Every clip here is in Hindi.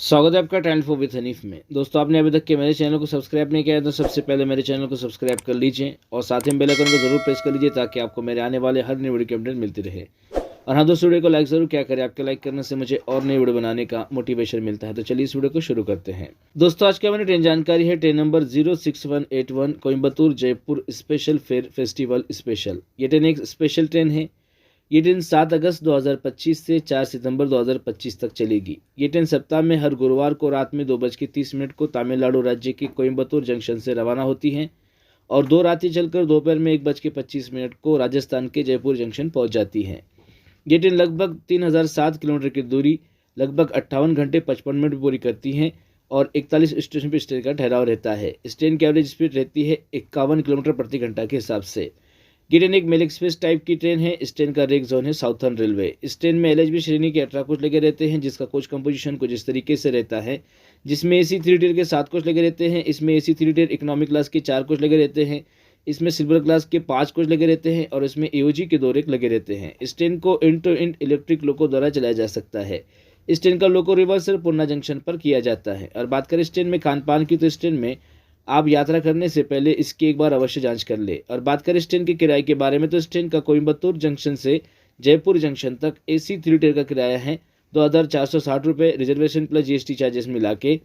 स्वागत है आपका टैलेंट फॉर विद हनीफ में। दोस्तों, आपने अभी तक के मेरे चैनल को सब्सक्राइब नहीं किया है तो सबसे पहले मेरे चैनल को सब्सक्राइब कर लीजिए और साथ ही बेल आइकन को जरूर प्रेस कर लीजिए ताकि आपको मेरे आने वाले हर नई वीडियो की अपडेट मिलती रहे। और हाँ दोस्तों, वीडियो को लाइक जरूर क्या करें, आपके लाइक करने से मुझे और नई वीडियो बनाने का मोटिवेशन मिलता है। तो चलिए इस वीडियो को शुरू करते हैं। दोस्तों, आज की हमारी ट्रेन जानकारी है train number 06181 Coimbatore Jaipur special fair festival special. ये ट्रेन एक स्पेशल ट्रेन है। ये ट्रेन 7 अगस्त 2025 से 4 सितंबर 2025 तक चलेगी। ये ट्रेन सप्ताह में हर गुरुवार को रात में 2:30 को तमिलनाडु राज्य के कोयम्बतूर जंक्शन से रवाना होती है और 2 रातें चलकर दोपहर में 1:25 को राजस्थान के जयपुर जंक्शन पहुंच जाती है। ये ट्रेन लगभग 3007 किलोमीटर की दूरी लगभग 58 घंटे 55 मिनट पूरी करती है और 41 स्टेशन पर इस ट्रेन का ठहराव रहता है। इस ट्रेन की एवरेज स्पीड रहती है 51 किलोमीटर प्रति घंटा के हिसाब से। ये ट्रेन एक मेल एक्सप्रेस टाइप की ट्रेन है। इस ट्रेन का रेक जोन है साउथर्न रेलवे। इस ट्रेन में एलएचबी श्रेणी के 18 कोच लगे रहते हैं, जिसका कोच कंपोजिशन कुछ इस तरीके से रहता है, जिसमें एसी 3 टियर के 7 कोच लगे रहते हैं। इसमें एसी 3 टियर इकोनॉमिक क्लास के 4 कोच लगे रहते हैं। इसमें सिल्वर क्लास के 5 कोच लगे रहते हैं और इसमें एओजी के 2 रेक लगे रहते हैं। इस ट्रेन को end to end electric loco द्वारा चलाया जा सकता है। इस ट्रेन का लोको रिवर्सल पूर्णा जंक्शन पर किया जाता है। और बात करें इस ट्रेन में खान पान की, तो इस ट्रेन में आप यात्रा करने से पहले इसकी एक बार अवश्य जांच कर ले। और बात करें इस ट्रेन के किराए के बारे में, तो इस ट्रेन का कोयम्बतूर जंक्शन से जयपुर जंक्शन तक एसी 3 टियर का किराया है 2460 रुपये, रिजर्वेशन प्लस जीएसटी चार्जेस मिला के।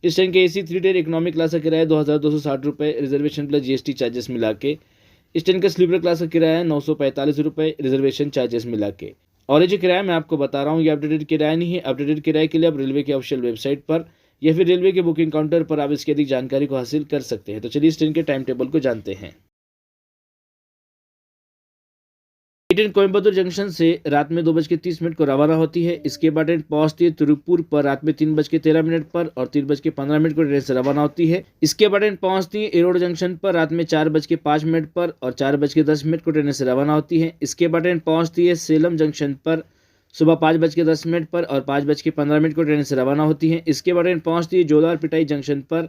इस ट्रेन के एसी 3 टियर इकोनॉमिक क्लास का किराया 2260 रुपये, रिजर्वेशन प्लस जीएसटी चार्जेस मिला के। इस ट्रेन का स्लीपर क्लास का किराया है 945 रुपये, रिजर्वेशन चार्जेस मिला के। और ये जो किराया मैं आपको बता रहा हूँ ये अपडेटेड किराया नहीं है। अपडेटेड किराए के लिए आप रेलवे की ऑफिशियल वेबसाइट पर या फिर रेलवे के बुकिंग काउंटर पर आप इसकी अधिक जानकारी को हासिल कर सकते हैं। तो चलिए इस ट्रेन के टाइम टेबल को जानते हैं। ये ट्रेन कोयम्बतूर जंक्शन से रात में 2:30 को रवाना होती है। इसके बाद ट्रेन पहुंचती है तिरुपुर पर रात में 3:13 पर और 3:15 को ट्रेन से रवाना होती है। इसके बाद ट्रेन पहुंचती है एरोड जंक्शन पर रात में 4:05 पर और 4:10 को ट्रेन से रवाना होती है। इसके बाद ट्रेन पहुंचती है सेलम जंक्शन पर सुबह 5:10 पर और 5:15 को ट्रेन से रवाना होती है। इसके बाद ट्रेन पहुंचती है जोलार पिटाई जंक्शन पर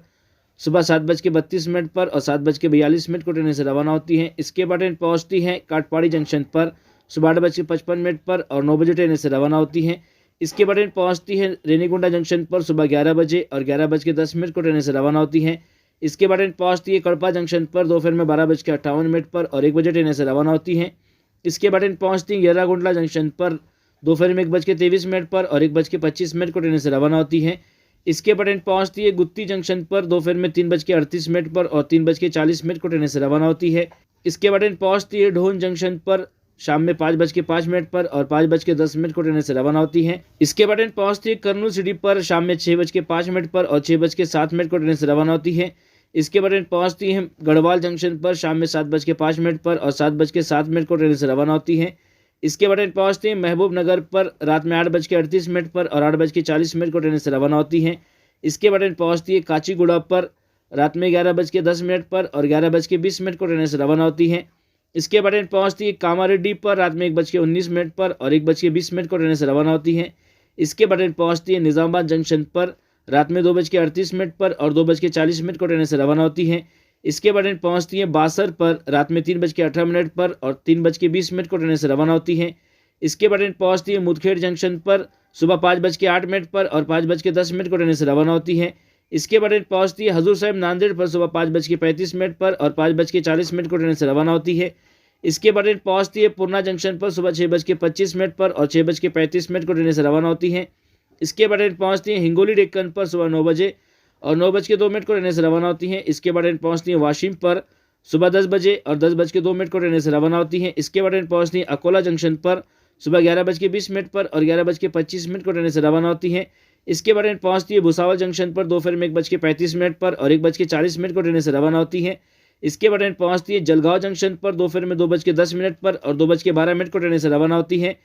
सुबह 7:32 पर और 7:42 को ट्रेन से रवाना होती है। इसके बाद ट्रेन पहुंचती है काटपाड़ी जंक्शन पर सुबह 8:55 पर और 9 बजे ट्रेन से रवाना होती है। इसके बाद ट्रेन पहुंचती है रेनीगुंडा जंक्शन पर सुबह 11 बजे और 11:10 को ट्रेन से रवाना होती है। इसके बाद ट्रेन पहुंचती है कड़पा जंक्शन पर दोपहर में 12:58 पर और 1 बजे ट्रेन से रवाना होती है। इसके बाद ट्रेन पहुंचती है येर्रागुंडला जंक्शन पर दोपहर में 1:23 पर और 1:25 को ट्रेन से रवाना होती है। इसके बाद ट्रेन पहुंचती है गुत्ती जंक्शन पर दोपहर में 3:38 पर और 3:40 को ट्रेन से रवाना होती है। इसके बाद ट्रेन पहुंचती है ढोन जंक्शन पर शाम में 5:05 पर और 5:10 को ट्रेन से रवाना होती है। इसके बाद ट्रेन पहुंचती है कर्नूल सिटी पर शाम में 6:05 पर और 6:07 को ट्रेन से रवाना होती है। इसके बाद ट्रेन पहुंचती है गढ़वाल जंक्शन पर शाम में 7:05 पर और 7:07 को ट्रेन से रवाना होती है। इसके बाद ट्रेन पहुंचती है महबूब नगर पर रात में 8:38 पर और 8:40 को ट्रेन से रवाना होती है। इसके बाद ट्रेन पहुंचती है काचीगुड़ा पर रात में 11:10 पर और 11:20 को ट्रेन से रवाना होती है। इसके बाद ट्रेन पहुंचती है कामारेड्डी पर रात में 1:19 पर और 1:20 को ट्रेन से रवाना होती है। इसके बाद ट्रेन पहुंचती है निजामाबाद जंक्शन पर रात में 2:38 पर और 2:40 को ट्रेन से रवाना होती है। इसके बाद ट्रेन पहुंचती है बासर पर रात में 3:18 पर और 3:20 को ट्रेन से रवाना होती है। इसके बाद ट्रेन पहुंचती है मुदखेड़ जंक्शन पर सुबह 5:08 पर और 5:10 को ट्रेन से रवाना होती है। इसके बाद ट्रेन पहुंचती है हजूर साहिब नांदेड़ पर सुबह 5:35 पर और 5:40 को ट्रेन से रवाना होती है। इसके बाद ट्रेन पहुंचती है पूर्णा जंक्शन पर सुबह 6:25 पर और 6:35 को ट्रेन से रवाना होती है। इसके बाद ट्रेन पहुंचती है हिंगोली डेक्कन पर सुबह 9 बजे और 9:02 को ट्रेन से रवाना होती है। इसके बाद ट्रेन पहुंचती है वाशिम पर सुबह 10 बजे और 10:02 को ट्रेन से रवाना होती है। इसके बाद ट्रेन पहुंचती है अकोला जंक्शन पर सुबह 11:20 पर और 11:25 को ट्रेन से रवाना होती है। इसके बाद ट्रेन पहुंचती है भुसावल जंक्शन पर दोपहर में 1:35 पर और 1:40 को ट्रेन से रवाना होती है। इसके बाद ट्रेन पहुंचती है जलगांव जंक्शन पर दोपहर में 2:10 पर और 2:12 को ट्रेन से रवाना होती है।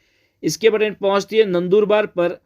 इसके बाद ट्रेन पहुंचती है नंदुरबार पर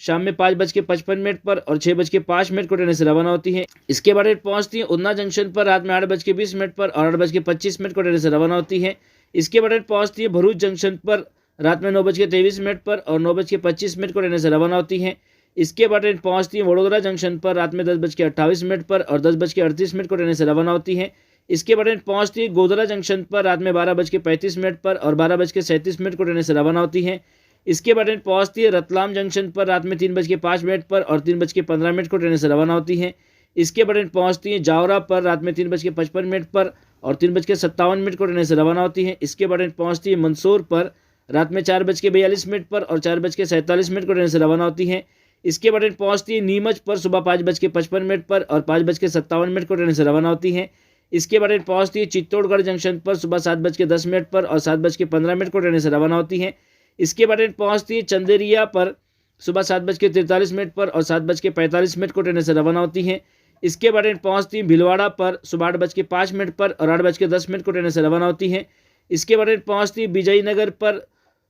शाम में 5:55 पर और 6:05 को ट्रेन से रवाना होती है। इसके बाद ट्रेन पहुंचती है उन्ना जंक्शन पर रात में 8:20 पर और 8:25 को ट्रेन से रवाना होती है। इसके बाद ट्रेन पहुंचती है भरूच जंक्शन पर रात में 9:23 पर और 9:25 को ट्रेन से रवाना होती है। इसके बाद ट्रेन पहुंचती है वडोदरा जंक्शन पर रात में 10:28 पर और 10:38 को ट्रेन से रवाना होती है। इसके बाद ट्रेन पहुंचती है गोधरा जंक्शन पर रात में 12:35 पर और 12:37 को ट्रेन से रवाना होती है। इसके बाद ट्रेन पहुंचती है रतलाम जंक्शन पर रात में 3:05 पर और 3:15 को ट्रेन से रवाना होती है। इसके बाद ट्रेन पहुंचती है जावरा पर रात में 3:55 पर और 3:57 को ट्रेन से रवाना होती है। इसके बाद ट्रेन पहुंचती है मंदसौर पर रात में 4:42 पर और 4:47 को ट्रेन से रवाना होती है। इसके बाद ट्रेन पहुंचती है नीमच पर सुबह 5:55 पर और 5:57 को ट्रेन से रवाना होती है। इसके बाद ट्रेन पहुंचती है चित्तौड़गढ़ जंक्शन पर सुबह 7:10 पर और 7:15 को ट्रेन से रवाना होती है। इसके बाद ट्रेन पहुंचती है चंदेरिया पर सुबह 7:43 पर और 7:45 को ट्रेन से रवाना होती है। इसके बाद ट्रेन पहुंचती है भीलवाड़ा पर सुबह 8:05 पर और 8:10 को ट्रेन से रवाना होती है। इसके बाद ट्रेन पहुंचती है विजयनगर पर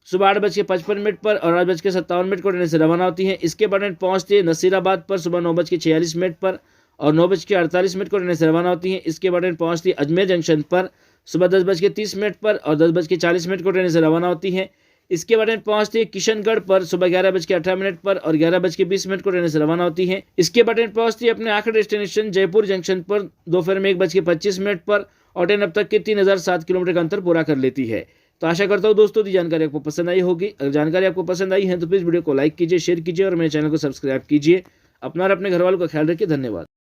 सुबह 8:55 पर और 8:57 को ट्रेन से रवाना होती है। इसके बाद ट्रेन पहुंचती है नसीराबाद पर सुबह 9:46 पर और 9:48 को ट्रेन से रवाना होती है। इसके बाद ट्रेन पहुंचती है अजमेर जंक्शन पर सुबह 10:30 पर और 10:40 को ट्रेन से रवाना होती है। इसके बाद ट्रेन पहुंचती है किशनगढ़ पर सुबह 11:18 पर और 11:20 को ट्रेन से रवाना होती है। इसके बाद ट्रेन पहुंचती है अपने आखिरी डेस्टिनेशन जयपुर जंक्शन पर दोपहर में 1:25 पर और ट्रेन अब तक के 3007 किलोमीटर का अंतर पूरा कर लेती है। तो आशा करता हूँ दोस्तों की जानकारी आपको पसंद आई होगी। अगर जानकारी आपको पसंद आई है तो प्लीज़ वीडियो को लाइक कीजिए, शेयर कीजिए और मेरे चैनल को सब्सक्राइब कीजिए। अपना और अपने घर वालों का ख्याल रखिए। धन्यवाद।